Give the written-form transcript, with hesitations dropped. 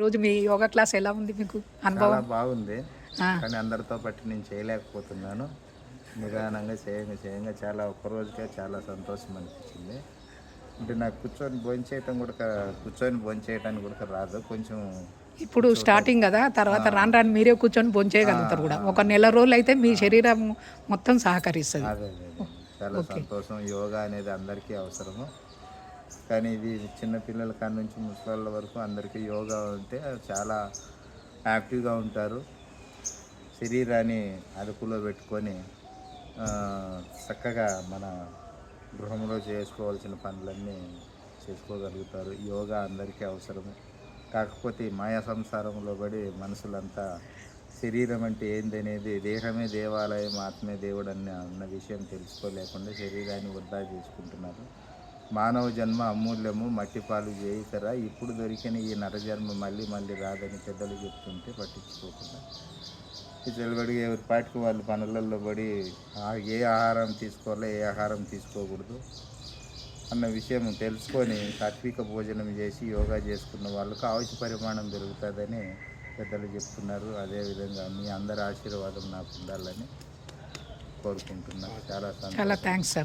ఈరోజు మీ యోగా క్లాస్ ఎలా ఉంది మీకు చాలా అనుభవం? బాగుంది. ఆ, కానీ అందరితో పాటు నేను చేయలేకపోతున్నాను. నిదానంగా చేయంగా చాలా ఒక్కరోజుకే చాలా సంతోషం అనిపించింది. అంటే నాకు కూర్చొని భోంచేయటానికి కూడా రాదు. కొంచెం ఇప్పుడు స్టార్టింగ్ కదా, తర్వాత రాను రాను మీరే కూర్చొని ఆ, భోంచేయగలుగుతారు కూడా. ఆ, ఒక నెల రోజులు అయితే మీ శరీరం మొత్తం సహకరిస్తుంది. అదే. చాలా ఓకే. సంతోషం. యోగా అనేది అందరికీ అవసరము. కానీ ఇది చిన్న పిల్లల కాడ నుంచి ముసలోళ్ళ వరకు అందరికీ యోగా ఉంటే చాలా యాక్టివ్గా ఉంటారు. శరీరాన్ని అదుపులో పెట్టుకొని ఆ, చక్కగా మన గృహంలో చేసుకోవాల్సిన పనులన్నీ చేసుకోగలుగుతారు. యోగా అందరికీ అవసరము. కాకపోతే ఈ మాయా సంసారంలో పడి మనుషులంతా శరీరం అంటే ఏందనేది, దేహమే దేవాలయం ఆత్మే దేవుడు అన్న విషయం తెలుసుకోలేకుండా శరీరాన్ని వృధా చేసుకుంటున్నారు. మానవ జన్మ అమూల్యము, మట్టిపాలు చేయితరా, ఇప్పుడు దొరికిన ఈ నరజన్మ మళ్ళీ మళ్ళీ రాదని పెద్దలు చెప్తుంటే పట్టించుకోకుండా ఈ తెలివడిగా ఎవరి పాటికి వాళ్ళు పనులలో పడి ఏ ఆహారం తీసుకోవాలో ఏ ఆహారం తీసుకోకూడదు అన్న విషయం తెలుసుకొని సాత్విక భోజనం చేసి యోగా చేసుకున్న వాళ్ళకు ఆయుష్ పరిమాణం పెరుగుతుందని పెద్దలు చెప్తున్నారు. అదేవిధంగా మీ అందరి ఆశీర్వాదం నాకు ఉండాలని కోరుకుంటున్నాను. చాలా చాలా సంతోషం. Thanks sir.